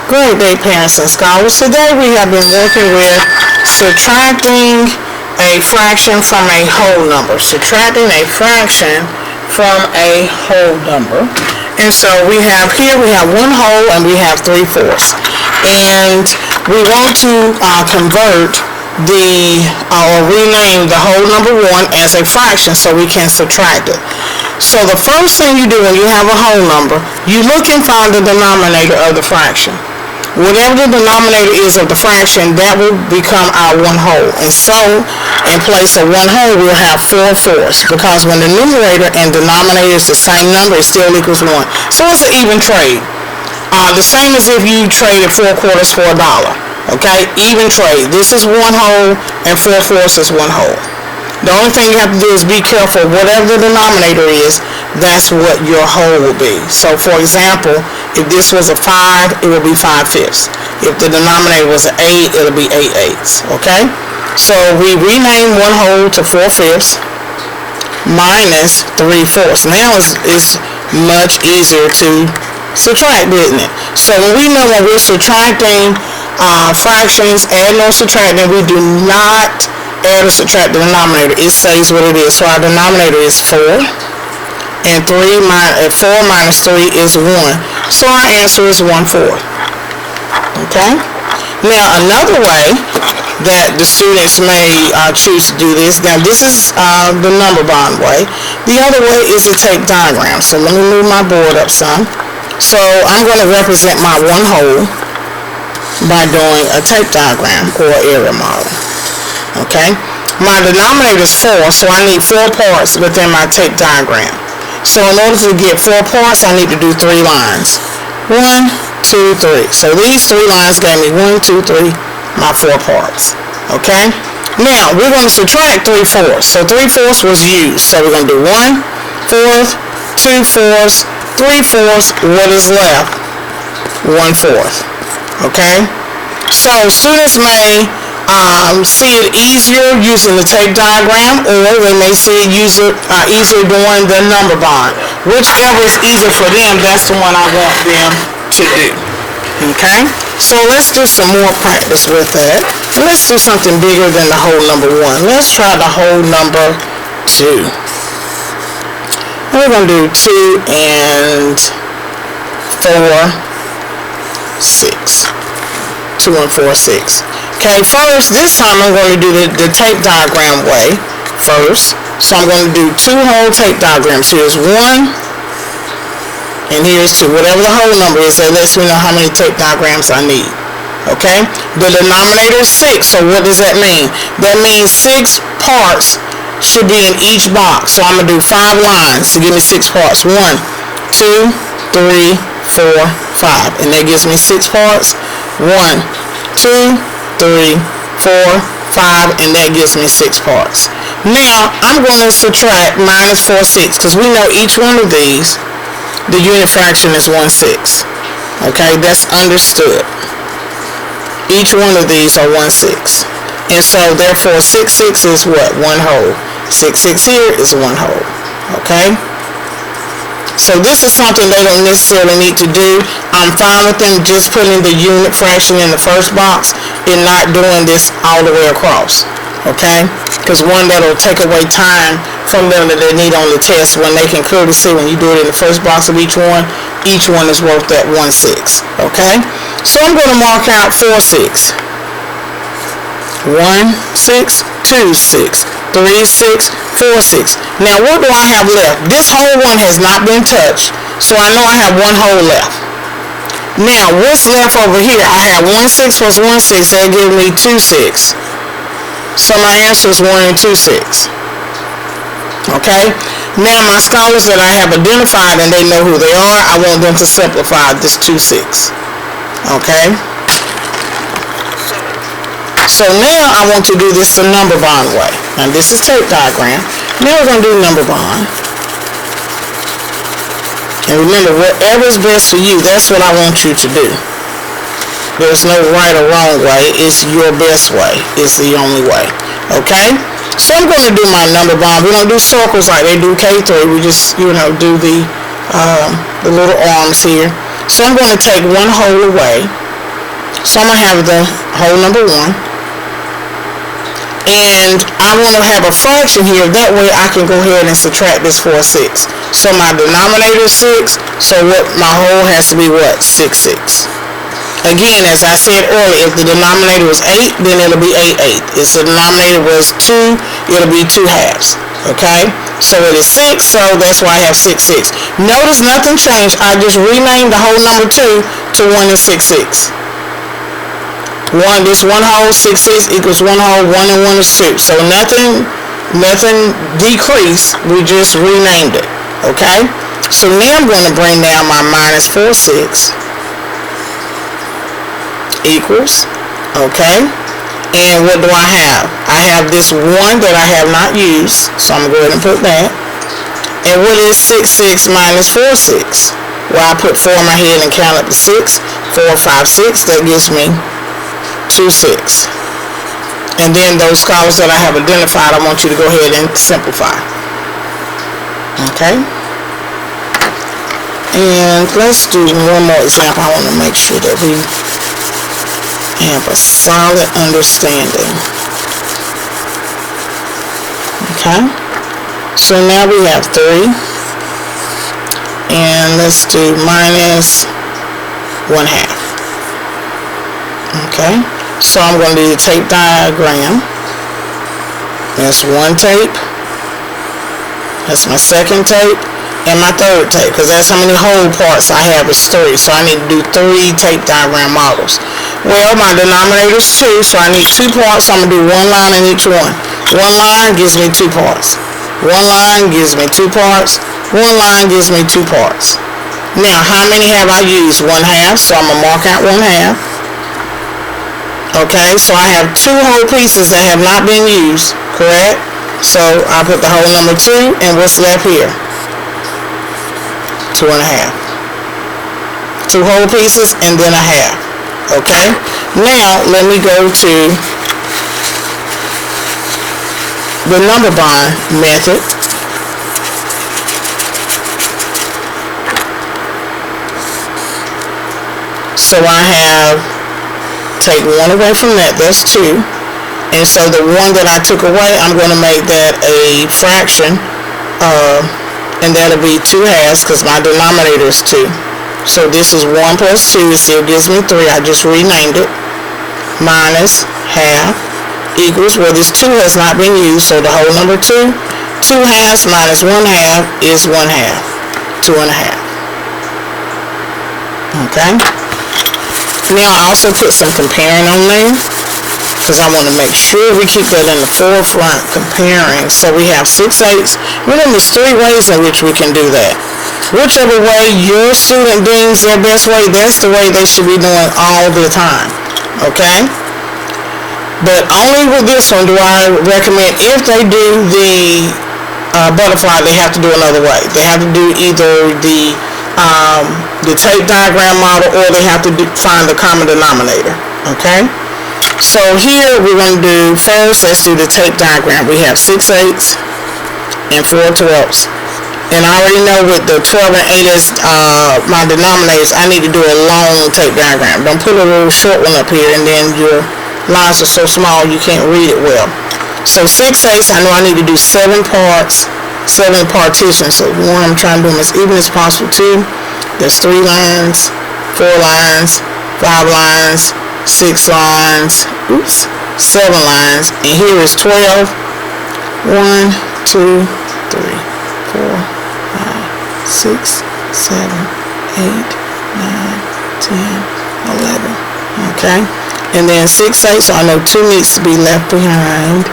Great day, parents and scholars. Today we have been working with subtracting a fraction from a whole number. Subtracting a fraction from a whole number. And so we have 1 whole and we have 3/4. And we want to convert or rename the whole number 1 as a fraction so we can subtract it. So the first thing you do when you have a whole number, you look and find the denominator of the fraction. Whatever the denominator is of the fraction, that will become our 1 whole. And so, in place of 1 whole, we'll have 4/4. Because when the numerator and denominator is the same number, it still equals 1. So it's an even trade. The same as if you traded 4/4 for $1. Okay? Even trade. This is 1 whole, and 4/4 is 1 whole. The only thing you have to do is be careful. Whatever the denominator is, that's what your whole will be. So, for example, if this was a 5, it will be 5/5. If the denominator was an 8, it will be 8/8. Okay? So, we rename 1 whole to 4/5 minus 3/4. Now, it's much easier to subtract, isn't it? So, when we're subtracting fractions, adding or subtracting, we do not add or subtract the denominator. It stays what it is. So our denominator is 4, and 4 minus 3 is 1. So our answer is 1/4. Okay? Now another way that the students may choose to do this. Now this is the number bond way. The other way is to take diagrams. So let me move my board up some. So I'm going to represent my 1 whole by doing a tape diagram or area model. Okay, my denominator is 4, so I need 4 parts within my tape diagram. So in order to get 4 parts, I need to do 3 lines. 1, 2, 3. So these 3 lines gave me 1, 2, 3, my 4 parts. Okay, now we're going to subtract 3/4. So 3/4 was used. So we're going to do 1/4, 2/4, 3/4. What is left? 1/4. Okay, so students may see it easier using the tape diagram, or they may see it easier doing the number bond. Whichever is easier for them, that's the one I want them to do. Okay, so let's do some more practice with that. Let's do something bigger than the whole number 1. Let's try the whole number 2. We're going to do 2 and 4, 6. 2 and 4, 6. Okay, first, this time I'm going to do the tape diagram way first. So I'm going to do 2 whole tape diagrams. Here's 1, and here's 2. Whatever the whole number is, that lets me know how many tape diagrams I need. Okay, the denominator is 6. So what does that mean? That means 6 parts should be in each box. So I'm going to do 5 lines to give me 6 parts. 1, 2, 3, 4, 5. And that gives me 6 parts. 1, 2, 3, 4, 5, and that gives me 6 parts. Now, I'm going to subtract minus 4, 6, because we know each one of these, the unit fraction is 1/6. Okay, that's understood. Each one of these are 1/6. And so, therefore, 6/6 is what? 1 whole. 6/6 here is 1 whole. Okay? So this is something they don't necessarily need to do. I'm fine with them just putting the unit fraction in the first box and not doing this all the way across. Okay? Because one, that'll take away time from them that they need on the test when they can clearly see when you do it in the first box of each one is worth that 1/6. Okay? So I'm going to mark out 4, 6. 1, 6, 2, 6, 3, 6, 4, 6. Now what do I have left? This whole one has not been touched, so I know I have 1 whole left. Now what's left over here? I have 1/6 plus 1/6, that gives me 2/6. So my answer is 1 and 2/6. Okay? Now my scholars that I have identified and they know who they are, I want them to simplify this 2/6. Okay? So now I want to do this the number bond way. Now this is tape diagram. Now we're going to do number bond. And remember, whatever is best for you, that's what I want you to do. There's no right or wrong way. It's your best way. It's the only way. Okay? So I'm going to do my number bond. We don't do circles like they do K3. We just, do the little arms here. So I'm going to take 1 whole away. So I'm going to have the whole number 1. And I want to have a fraction here. That way I can go ahead and subtract this for a 6. So my denominator is 6. So what my whole has to be what? 6, 6. Again, as I said earlier, if the denominator was 8, then it'll be 8, 8. If the denominator was 2, it'll be 2 halves. Okay? So it is 6, so that's why I have 6, 6. Notice nothing changed. I just renamed the whole number 2 to 1 and 6, 6. This 1 whole 6, 6 equals 1 whole 1 and 1 is 2. So nothing decreased. We just renamed it. Okay? So now I'm going to bring down my minus 4, 6 equals, okay? And what do I have? I have this 1 that I have not used. So I'm going to go ahead and put that. And what is 6, 6 minus 4, 6? Well, I put 4 in my head and count up to 6. 4, 5, 6. That gives me 2, 6. And then those columns that I have identified, I want you to go ahead and simplify. Okay? And let's do one more example. I want to make sure that we have a solid understanding. Okay? So now we have 3. And let's do minus 1 half. Okay? So I'm going to do the tape diagram. That's 1 tape. That's my 2nd tape. And my 3rd tape, because that's how many whole parts I have is 3. So I need to do 3 tape diagram models. Well, my denominator is 2, so I need 2 parts. So I'm going to do 1 line in each one. 1 line gives me 2 parts. 1 line gives me 2 parts. 1 line gives me 2 parts. Now, how many have I used? 1 half, so I'm going to mark out 1 half. Okay, so I have 2 whole pieces that have not been used, correct? So I put the whole number 2, and what's left here? 2 and a half. 2 whole pieces and then a half. Okay? Now let me go to the number bond method. So I have take 1 away from that, that's 2. And so the 1 that I took away, I'm going to make that a fraction, and that'll be 2 halves because my denominator is 2. So this is 1 plus 2, it still gives me 3. I just renamed it. Minus half equals, well, this 2 has not been used, so the whole number 2. 2 halves minus 1 half is 1 half. 2 and a half. Okay? Now I also put some comparing on there because I want to make sure we keep that in the forefront, comparing. So we have 6 eighths. Remember, there's 3 ways in which we can do that. Whichever way your student deems their best way, that's the way they should be doing all the time. Okay? But only with this one do I recommend, if they do the butterfly, they have to do another way. They have to do either the tape diagram model, or they have to find the common denominator. Okay? So here we're going to do, first let's do the tape diagram. We have 6 eighths and 4 twelfths. And I already know with the 12 and 8 as my denominators, I need to do a long tape diagram. Don't put a little short one up here and then your lines are so small you can't read it well. So 6 eighths, I know I need to do 7 parts, 7 partitions. So one, I'm trying to do them as even as possible. 2, there's 3 lines, 4 lines, 5 lines, 6 lines, 7 lines, and here is 12. 1, 2, 3, 4, 5, 6, 7, 8, 9, 10, 11. Okay? And then 6 eighths, so I know 2 needs to be left behind.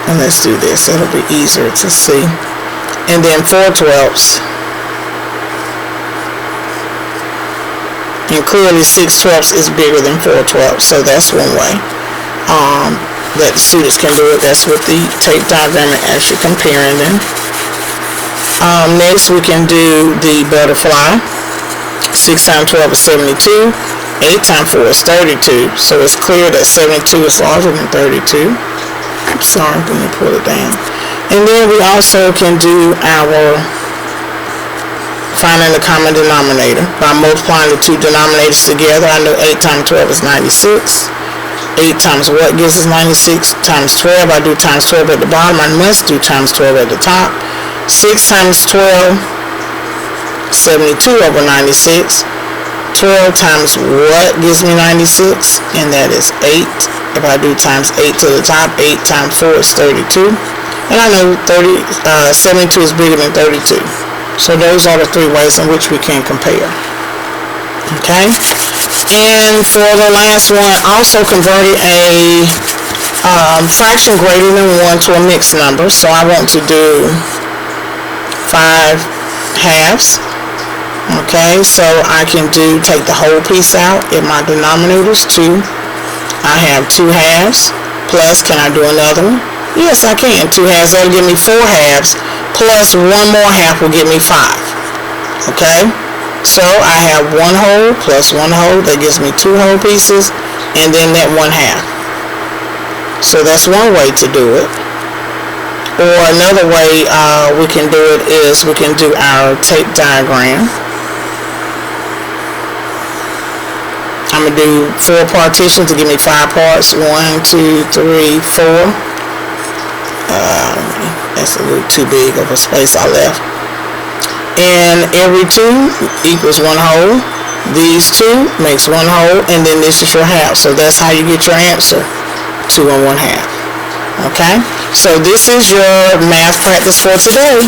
And let's do this, it'll be easier to see. And then 4 twelfths. And clearly 6 twelfths is bigger than 4 twelfths, so that's one way that the students can do it. That's with the tape diagram and actually comparing them. Next we can do the butterfly. 6 times 12 is 72. 8 times 4 is 32. So it's clear that 72 is larger than 32. Sorry, let me pull it down. And then we also can do our finding the common denominator. By multiplying the two denominators together, I know 8 times 12 is 96. 8 times what gives us 96? Times 12. I do times 12 at the bottom. I must do times 12 at the top. 6 times 12, 72 over 96. 12 times what gives me 96? And that is 8. If I do times 8 to the top, 8 times 4 is 32. And I know 72 is bigger than 32. So those are the three ways in which we can compare. Okay? And for the last one, also converting a fraction greater than 1 to a mixed number. So I want to do 5 halves. Okay, so I can take the whole piece out. If my denominator is 2, I have 2 halves. Plus, can I do another one? Yes, I can. 2 halves, that'll give me 4 halves. Plus, 1 more half will give me 5. Okay? So, I have 1 whole plus 1 whole. That gives me 2 whole pieces. And then that 1 half. So, that's one way to do it. Or another way we can do it is we can do our tape diagram. I'm going to do 4 partitions to give me 5 parts. 1, 2, 3, 4. That's a little too big of a space I left. And every 2 equals 1 whole. These 2 makes 1 whole, and then this is your half. So that's how you get your answer, 2 and 1/2. Okay? So this is your math practice for today.